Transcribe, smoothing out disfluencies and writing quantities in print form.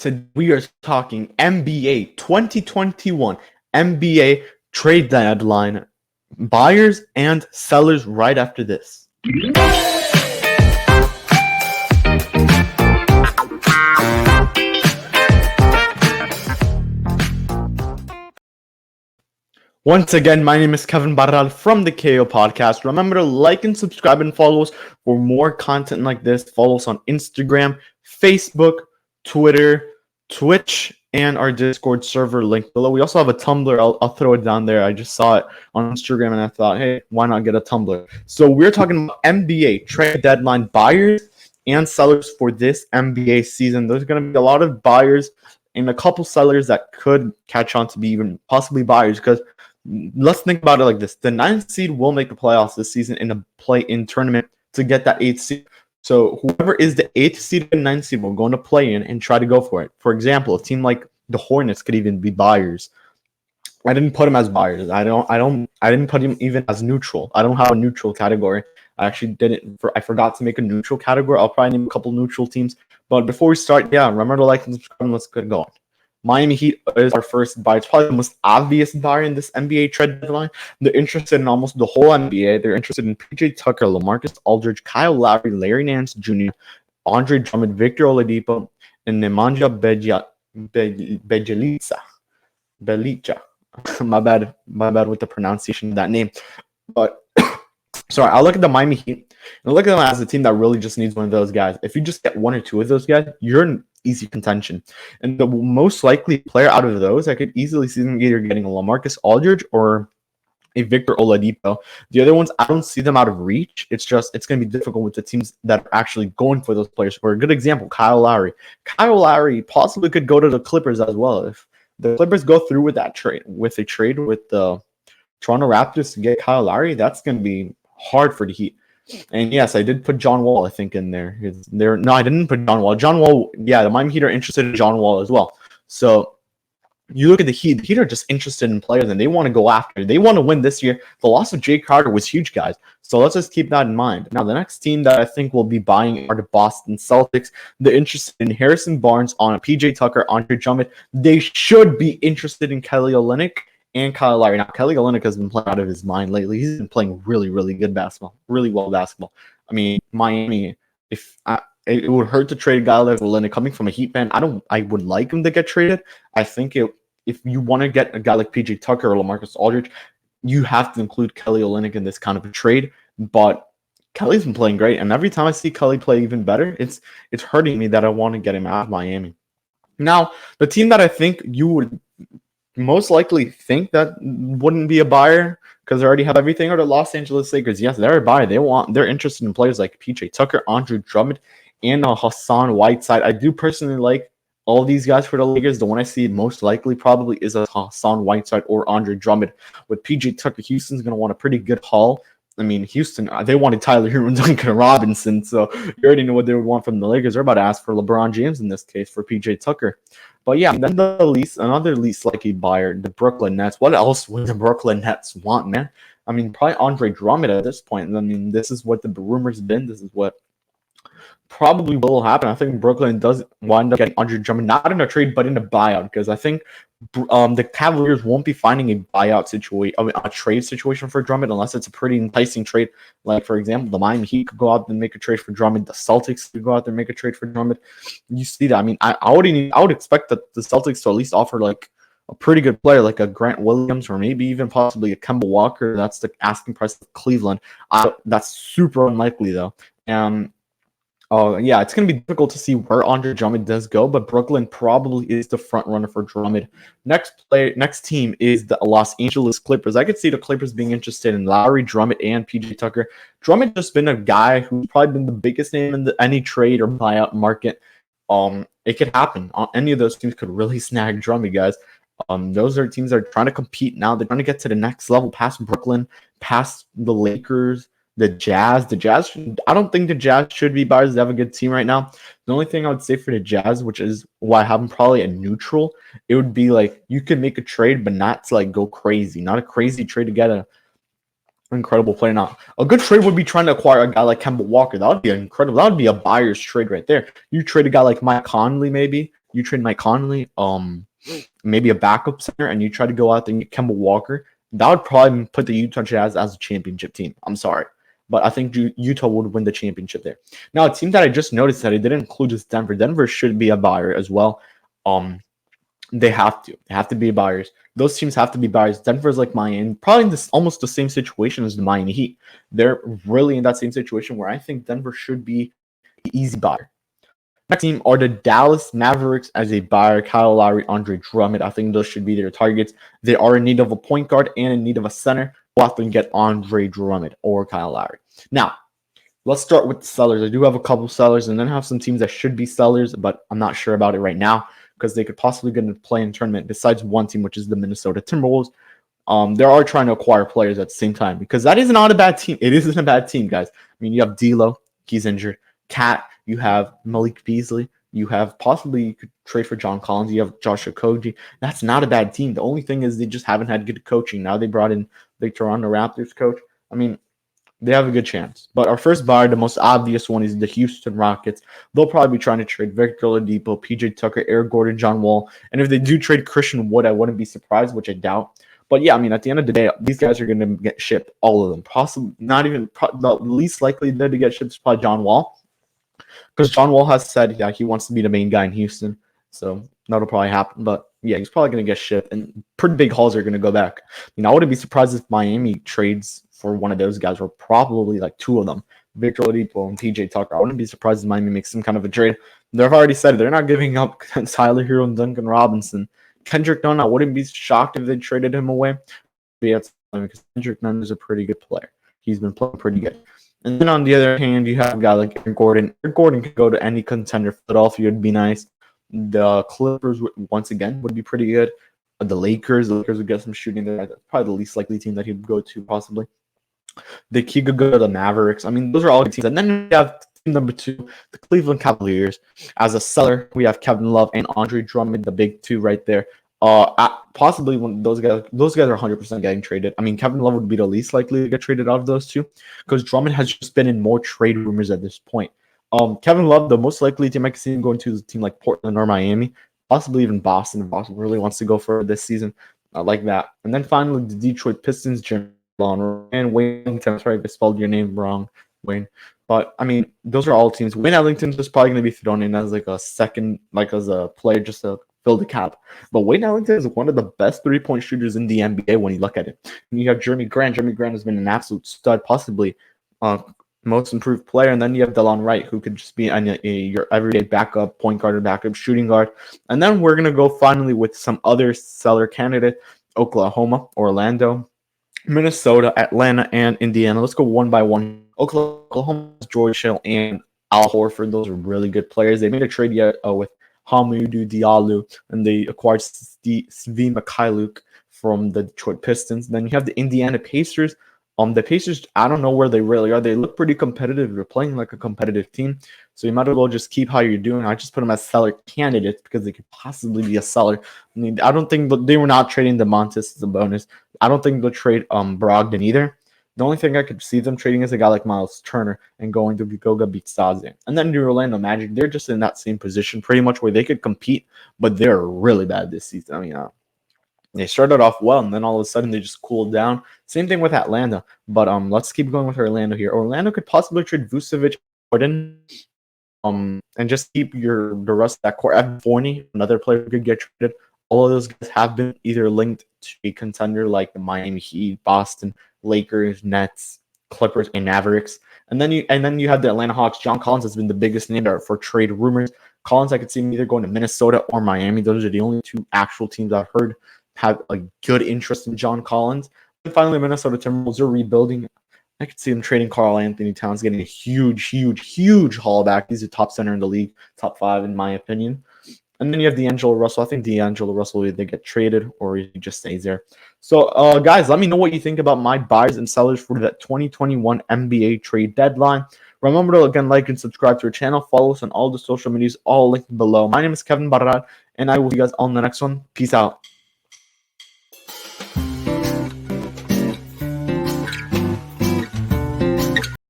Today we are talking NBA 2021 NBA trade deadline buyers and sellers right after this. Once again, my name is Kevin Barral from the KO Podcast. Remember to like and subscribe and follow us for more content like this. Follow us on Instagram, Facebook, Twitter, Twitch, and our Discord server link below. We also have a Tumblr. I'll throw it down there. I just saw it on Instagram and I thought, hey, why not get a Tumblr? So we're talking about NBA trade deadline buyers and sellers for this NBA season. There's going to be a lot of buyers and a couple sellers that could catch on to be even possibly buyers, because let's think about it like this. The 9th seed will make the playoffs this season in a play-in tournament to get that 8th seed. So whoever is the 8th seed and 9th seed will go into play-in and try to go for it. For example, a team like the Hornets could even be buyers. I didn't put them as buyers. I didn't put them even as neutral. I don't have a neutral category. I actually didn't. I forgot to make a neutral category. I'll probably name a couple neutral teams. But before we start, remember to like and subscribe and let's get going. Miami Heat is our first buy. It's probably the most obvious buyer in this NBA trade deadline. They're interested in almost the whole NBA. They're interested in PJ Tucker, LaMarcus Aldridge, Kyle Lowry, Larry Nance Jr., Andre Drummond, Victor Oladipo, and Nemanja Bjelica. My bad with the pronunciation of that name. But sorry, I look at the Miami Heat and look at them as a team that really just needs one of those guys. If you just get one or two of those guys, you're in easy contention. And the most likely player out of those, I could easily see them either getting a LaMarcus Aldridge or a Victor Oladipo. The other ones, I don't see them out of reach. It's going to be difficult with the teams that are actually going for those players. For a good example, Kyle Lowry. Kyle Lowry possibly could go to the Clippers as well. If the Clippers go through with that trade, with the Toronto Raptors to get Kyle Lowry, that's going to be hard for the Heat. And yes, I did put John Wall, I think, in there. No, I didn't put John Wall. John Wall, the Miami Heat are interested in John Wall as well. So you look at the Heat. The Heat are just interested in players, and they want to go after. They want to win this year. The loss of Jay Crowder was huge, guys. So let's just keep that in mind. Now, the next team that I think will be buying are the Boston Celtics. They're interested in Harrison Barnes, on PJ Tucker, Andre Drummond. They should be interested in Kelly Olynyk and Kyle Lowry. Now, Kelly Olynyk has been playing out of his mind lately. He's been playing really, really good basketball, really well basketball. I mean, Miami, it would hurt to trade a guy like Olynyk. Coming from a Heat fan, I would like him to get traded. I think if you want to get a guy like PJ Tucker or LaMarcus Aldridge, you have to include Kelly Olynyk in this kind of a trade. But Kelly's been playing great, and every time I see Kelly play even better, it's hurting me that I want to get him out of Miami. Now, the team that I think you would most likely think that wouldn't be a buyer because they already have everything are the Los Angeles Lakers. Yes, they're a buyer. They're interested in players like PJ Tucker, Andre Drummond, and Hassan Whiteside. I do personally like all these guys for the Lakers. The one I see most likely probably is a Hassan Whiteside or Andre Drummond. With PJ Tucker, Houston's going to want a pretty good haul. I mean, Houston, they wanted Tyler Hero and Duncan Robinson, so you already know what they would want from the Lakers. They're about to ask for LeBron James in this case for PJ Tucker. But yeah, then another least likely buyer, the Brooklyn Nets. What else would the Brooklyn Nets want, man? I mean, probably Andre Drummond at this point. I mean, this is what the rumors have been. This is what probably will happen. I think Brooklyn does wind up getting Andre Drummond, not in a trade, but in a buyout, because I think the Cavaliers won't be finding a buyout situation, a trade situation for Drummond, unless it's a pretty enticing trade. Like, for example, the Miami Heat could go out and make a trade for Drummond. The Celtics could go out there and make a trade for Drummond. You see that? I mean, I would expect that the Celtics to at least offer like a pretty good player, like a Grant Williams, or maybe even possibly a Kemba Walker. That's the asking price of Cleveland. That's super unlikely though. It's going to be difficult to see where Andre Drummond does go, but Brooklyn probably is the front runner for Drummond. Next team is the Los Angeles Clippers. I could see the Clippers being interested in Lowry, Drummond, and PJ Tucker. Drummond just been a guy who's probably been the biggest name in any trade or buyout market. It could happen. Any of those teams could really snag Drummond, guys. Those are teams that are trying to compete now. They're trying to get to the next level, past Brooklyn, past the Lakers. The Jazz, I don't think the Jazz should be buyers. They have a good team right now. The only thing I would say for the Jazz, which is why I have them probably a neutral, it would be like you could make a trade, but not to like go crazy. Not a crazy trade to get an incredible player. Now, a good trade would be trying to acquire a guy like Kemba Walker. That would be incredible. That would be a buyer's trade right there. You trade a guy like Mike Conley, maybe. you trade Mike Conley, maybe a backup center, and you try to go out there and get Kemba Walker, that would probably put the Utah Jazz as a championship team. I'm sorry, but I think Utah would win the championship there. Now, a team that I just noticed that I didn't include is Denver. Denver should be a buyer as well. They have to. They have to be buyers. Those teams have to be buyers. Denver's like Miami, probably in this almost the same situation as the Miami Heat. They're really in that same situation where I think Denver should be the easy buyer. Next team are the Dallas Mavericks as a buyer. Kyle Lowry, Andre Drummond. I think those should be their targets. They are in need of a point guard and in need of a center. We'll have to get Andre Drummond or Kyle Lowry. Now, let's start with the sellers. I do have a couple sellers and then have some teams that should be sellers, but I'm not sure about it right now because they could possibly get into play in tournament besides one team, which is the Minnesota Timberwolves. They are trying to acquire players at the same time because that is not a bad team. It isn't a bad team, guys. I mean, you have D'Lo, he's injured. Cat, you have Malik Beasley. You have possibly you could trade for John Collins. You have Josh Okogie. That's not a bad team. The only thing is they just haven't had good coaching. Now they brought in the Toronto Raptors coach. I mean, they have a good chance. But our first buyer, the most obvious one, is the Houston Rockets. They'll probably be trying to trade Victor Oladipo, PJ Tucker, Eric Gordon, John Wall. And if they do trade Christian Wood, I wouldn't be surprised, which I doubt. But yeah, I mean, at the end of the day, these guys are going to get shipped, all of them. Possibly not even the least likely to get shipped is probably John Wall. Because John Wall has said he wants to be the main guy in Houston. So that'll probably happen. But yeah, he's probably going to get shipped. And pretty big hauls are going to go back. I wouldn't be surprised if Miami trades for one of those guys, or probably like two of them, Victor Oladipo and PJ Tucker. I wouldn't be surprised if Miami makes some kind of a trade. They've already said they're not giving up Tyler Hero and Duncan Robinson. Kendrick Nunn, I wouldn't be shocked if they traded him away. But yeah, because Kendrick Nunn is a pretty good player. He's been playing pretty good. And then on the other hand, you have a guy like Eric Gordon. Eric Gordon could go to any contender. Philadelphia would be nice. The Clippers, once again, would be pretty good. The Lakers would get some shooting there. That's probably the least likely team that he'd go to, possibly. He could go to the Mavericks. I mean, those are all good teams. And then we have team number 2, the Cleveland Cavaliers. As a seller, we have Kevin Love and Andre Drummond, the big two right there. Possibly when those guys are 100% getting traded. I mean, Kevin Love would be the least likely to get traded out of those two because Drummond has just been in more trade rumors at this point. Kevin Love, the most likely team I can see him going to is a team like Portland or Miami, possibly even Boston. If Boston really wants to go for this season, like that. And then finally, the Detroit Pistons, Jim and Wayne. I'm sorry if I spelled your name wrong, Wayne. But I mean, those are all teams. Wayne Ellington is probably going to be thrown in as like a second, like as a player just to fill the cap. But Wayne Ellington is one of the best 3-point shooters in the NBA when you look at it. And you have Jeremy Grant. Jeremy Grant has been an absolute stud, possibly most improved player. And then you have Delon Wright, who could just be your everyday backup, point guard or backup shooting guard. And then we're going to go finally with some other seller candidate: Oklahoma, Orlando, Minnesota, Atlanta, and Indiana. Let's go one by one. Oklahoma, George Hill, and Al Horford. Those are really good players. They made a trade yet with Hamidou Diallo, and they acquired Svi Mikhailuk from the Detroit Pistons. Then you have the Indiana Pacers. The Pacers, I don't know where they really are. They look pretty competitive. They're playing like a competitive team. So you might as well just keep how you're doing. I just put them as seller candidates because they could possibly be a seller. I mean, I don't think they were not trading DeMontis as a bonus. I don't think they'll trade Brogdon either. The only thing I could see them trading is a guy like Miles Turner and going to Goga Bitadze. And then the Orlando Magic, they're just in that same position pretty much where they could compete, but they're really bad this season. I mean, they started off well, and then all of a sudden they just cooled down. Same thing with Atlanta. But let's keep going with Orlando here. Orlando could possibly trade Vucevic, Gordon, and just keep the rest of that core. Evan Fournier, another player who could get traded. All of those guys have been either linked to a contender like the Miami Heat, Boston, Lakers, Nets, Clippers, and Mavericks. And then you have the Atlanta Hawks. John Collins has been the biggest name there for trade rumors. Collins, I could see him either going to Minnesota or Miami. Those are the only two actual teams I've heard have a good interest in John Collins. And finally, Minnesota Timberwolves are rebuilding. I could see them trading Karl Anthony Towns, getting a huge haul back. He's a top center in the league, top 5 in my opinion. And then you have D'Angelo Russell. I think D'Angelo Russell will either get traded or he just stays there. So, guys, let me know what you think about my buyers and sellers for that 2021 NBA trade deadline. Remember to, again, like and subscribe to our channel. Follow us on all the social medias, all linked below. My name is Kevin Barrat, and I will see you guys on the next one. Peace out.